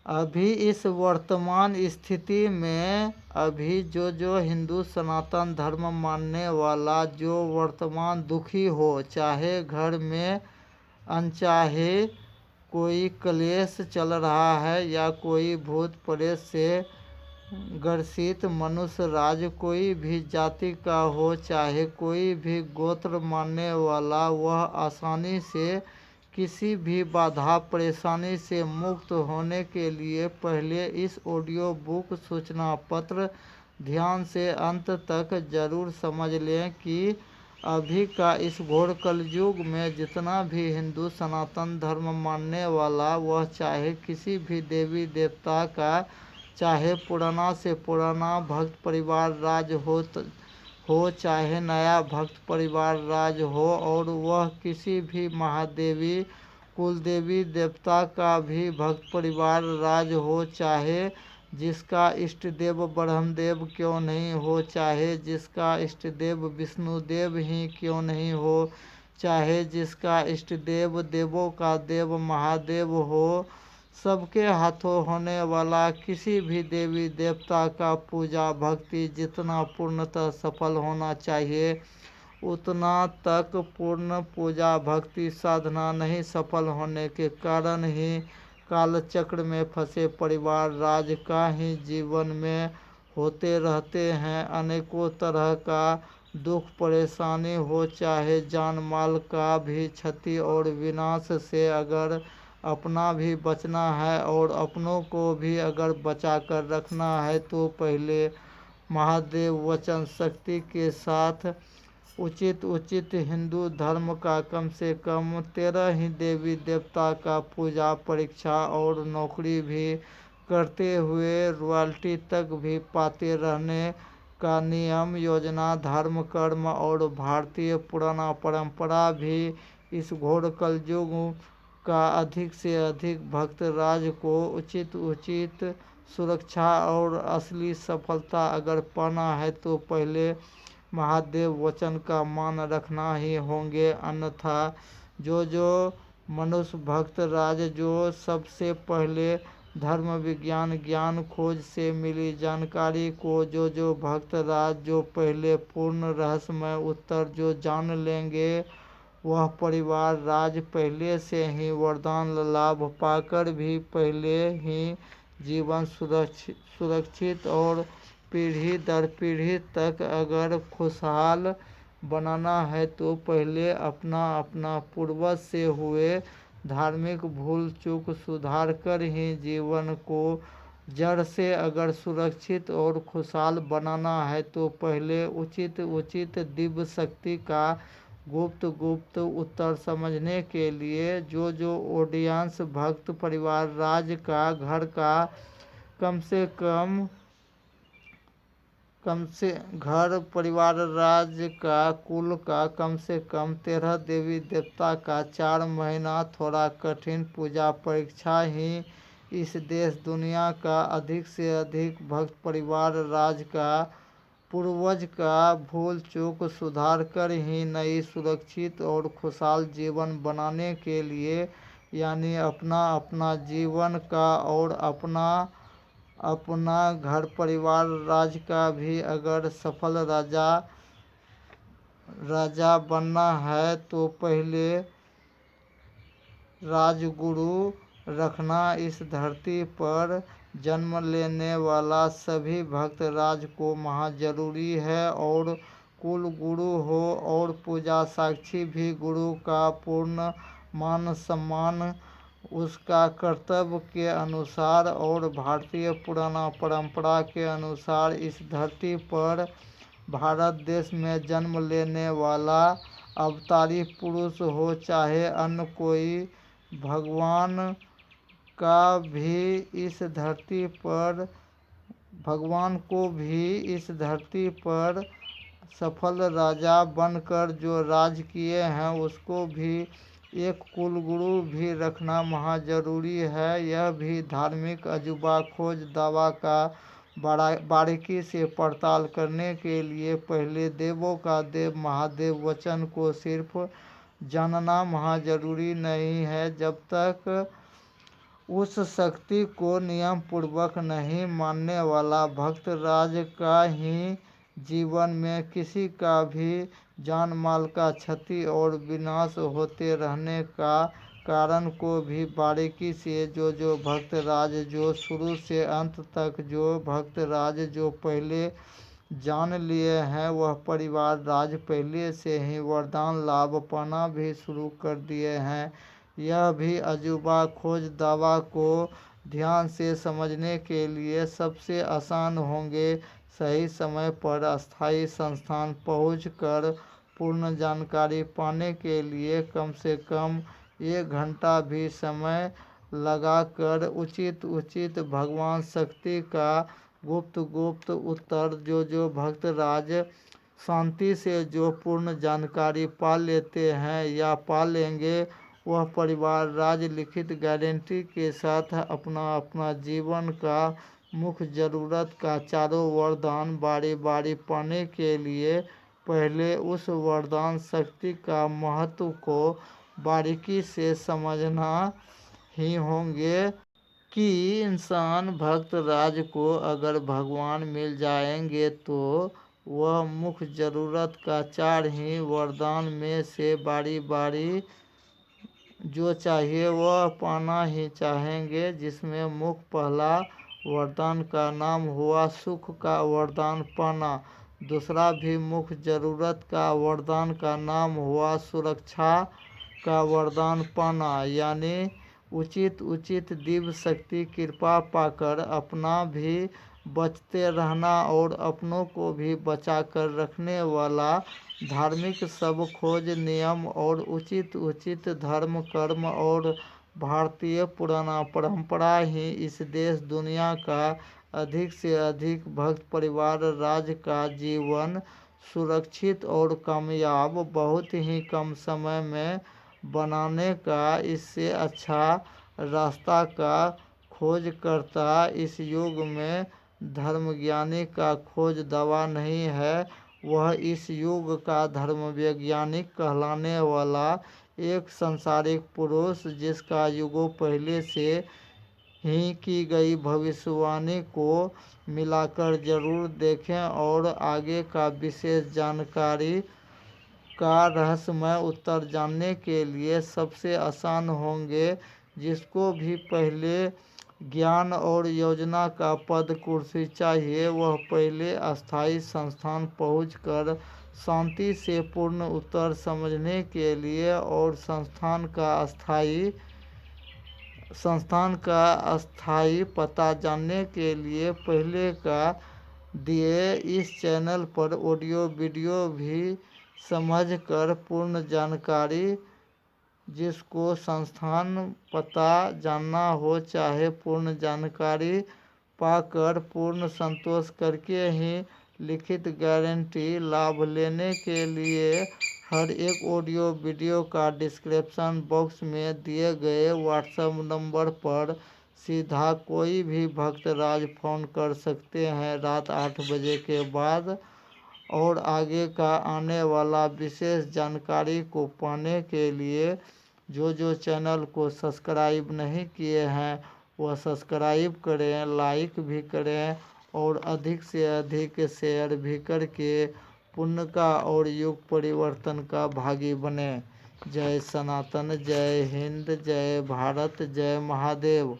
अभी इस वर्तमान स्थिति में अभी जो हिंदू सनातन धर्म मानने वाला जो वर्तमान दुखी हो, चाहे घर में अनचाहे कोई क्लेश चल रहा है या कोई भूत प्रेत से ग्रसित मनुष्य राज कोई भी जाति का हो, चाहे कोई भी गोत्र मानने वाला, वह आसानी से किसी भी बाधा परेशानी से मुक्त होने के लिए पहले इस ऑडियो बुक सूचना पत्र ध्यान से अंत तक जरूर समझ लें कि अभी का इस घोर कलयुग में जितना भी हिंदू सनातन धर्म मानने वाला, वह चाहे किसी भी देवी देवता का, चाहे पुराना से पुराना भक्त परिवार राज हो चाहे नया भक्त परिवार राज हो, और वह किसी भी महादेवी कुलदेवी देवता का भी भक्त परिवार राज हो, चाहे जिसका इष्ट देव ब्रह्मदेव क्यों नहीं हो, चाहे जिसका इष्ट देव विष्णुदेव ही क्यों नहीं हो, चाहे जिसका इष्ट देव देवों का देव महादेव हो, सबके हाथों होने वाला किसी भी देवी देवता का पूजा भक्ति जितना पूर्णतः सफल होना चाहिए, उतना तक पूर्ण पूजा भक्ति साधना नहीं सफल होने के कारण ही कालचक्र में फंसे परिवार राज का ही जीवन में होते रहते हैं। अनेकों तरह का दुख परेशानी हो, चाहे जान माल का भी क्षति और विनाश से अगर अपना भी बचना है और अपनों को भी अगर बचा कर रखना है, तो पहले महादेव वचन शक्ति के साथ उचित हिंदू धर्म का कम से कम 13 ही देवी देवता का पूजा परीक्षा और नौकरी भी करते हुए रॉयल्टी तक भी पाते रहने का नियम योजना धर्म कर्म और भारतीय पुराना परंपरा भी इस घोर कलयुग का अधिक से अधिक भक्त राज को उचित सुरक्षा और असली सफलता अगर पाना है, तो पहले महादेव वचन का मान रखना ही होंगे। अन्यथा जो मनुष्य भक्त राज जो सबसे पहले धर्म विज्ञान ज्ञान खोज से मिली जानकारी को जो भक्त राज जो पहले पूर्ण रहस्यमय उत्तर जो जान लेंगे, वह परिवार राज पहले से ही वरदान लाभ पाकर भी पहले ही जीवन सुरक्षित और पीढ़ी दर पीढ़ी तक अगर खुशहाल बनाना है, तो पहले अपना पूर्वज से हुए धार्मिक भूल चूक सुधार कर ही जीवन को जड़ से अगर सुरक्षित और खुशहाल बनाना है, तो पहले उचित दिव्य शक्ति का गुप्त उत्तर समझने के लिए जो ऑडियंस भक्त परिवार राज का घर का कम से घर परिवार राज्य का कुल का कम से कम 13 देवी देवता का 4 महीना थोड़ा कठिन पूजा परीक्षा ही इस देश दुनिया का अधिक से अधिक भक्त परिवार राज का पूर्वज का भूल चूक सुधार कर ही नई सुरक्षित और खुशहाल जीवन बनाने के लिए, यानी अपना जीवन का और अपना घर परिवार राज का भी अगर सफल राजा बनना है, तो पहले राजगुरु रखना इस धरती पर जन्म लेने वाला सभी भक्त राज को महा जरूरी है। और कुल गुरु हो और पूजा साक्षी भी गुरु का पूर्ण मान सम्मान उसका कर्तव्य के अनुसार और भारतीय पुराना परंपरा के अनुसार इस धरती पर भारत देश में जन्म लेने वाला अवतारी पुरुष हो, चाहे अन्य कोई भगवान को भी इस धरती पर सफल राजा बनकर जो राज किए हैं, उसको भी एक कुल गुरु भी रखना महा जरूरी है। यह भी धार्मिक अजूबा खोज दावा का बारीकी से पड़ताल करने के लिए पहले देवों का देव महादेव वचन को सिर्फ जानना महा जरूरी नहीं है। जब तक उस शक्ति को नियम पूर्वक नहीं मानने वाला भक्त राज का ही जीवन में किसी का भी जान माल का क्षति और विनाश होते रहने का कारण को भी बारीकी से जो भक्त राज जो शुरू से अंत तक जो भक्त राज जो पहले जान लिए हैं, वह परिवार राज पहले से ही वरदान लाभ पाना भी शुरू कर दिए हैं। यह भी अजूबा खोज दावा को ध्यान से समझने के लिए सबसे आसान होंगे। सही समय पर अस्थायी संस्थान पहुंचकर पूर्ण जानकारी पाने के लिए कम से कम 1 घंटा भी समय लगाकर उचित भगवान शक्ति का गुप्त उत्तर जो भक्त राज शांति से जो पूर्ण जानकारी पा लेते हैं या पा लेंगे, वह परिवार राज लिखित गारंटी के साथ अपना जीवन का मुख्य जरूरत का चारों वरदान बारी पाने के लिए पहले उस वरदान शक्ति का महत्व को बारीकी से समझना ही होंगे कि इंसान भक्त राज को अगर भगवान मिल जाएंगे तो वह मुख्य जरूरत का 4 ही वरदान में से बारी जो चाहिए वह पाना ही चाहेंगे, जिसमें मुख्य पहला वरदान का नाम हुआ सुख का वरदान पाना। दूसरा भी मुख्य जरूरत का वरदान का नाम हुआ सुरक्षा का वरदान पाना, यानी उचित दिव्य शक्ति कृपा पाकर अपना भी बचते रहना और अपनों को भी बचा कर रखने वाला धार्मिक सब खोज नियम और उचित धर्म कर्म और भारतीय पुराना परंपरा ही इस देश दुनिया का अधिक से अधिक भक्त परिवार राज का जीवन सुरक्षित और कामयाब बहुत ही कम समय में बनाने का इससे अच्छा रास्ता का खोज करता। इस युग में धर्मज्ञानी का खोज दवा नहीं है, वह इस युग का धर्म वैज्ञानिक कहलाने वाला एक सांसारिक पुरुष, जिसका युगों पहले से ही की गई भविष्यवाणी को मिलाकर जरूर देखें और आगे का विशेष जानकारी का रहस्यमय उत्तर जानने के लिए सबसे आसान होंगे। जिसको भी पहले ज्ञान और योजना का पद कुर्सी चाहिए, वह पहले अस्थायी संस्थान पहुंचकर शांति से पूर्ण उत्तर समझने के लिए और संस्थान का अस्थायी पता जानने के लिए पहले का दिए इस चैनल पर ऑडियो वीडियो भी समझकर पूर्ण जानकारी, जिसको संस्थान पता जानना हो चाहे पूर्ण जानकारी पाकर पूर्ण संतोष करके ही लिखित गारंटी लाभ लेने के लिए हर एक ऑडियो वीडियो का डिस्क्रिप्शन बॉक्स में दिए गए व्हाट्सएप नंबर पर सीधा कोई भी भक्त राज फ़ोन कर सकते हैं रात 8 बजे के बाद। और आगे का आने वाला विशेष जानकारी को पाने के लिए जो चैनल को सब्सक्राइब नहीं किए हैं वह सब्सक्राइब करें, लाइक भी करें और अधिक से अधिक शेयर भी करके पुण्य का और युग परिवर्तन का भागी बने। जय सनातन, जय हिंद, जय भारत, जय महादेव।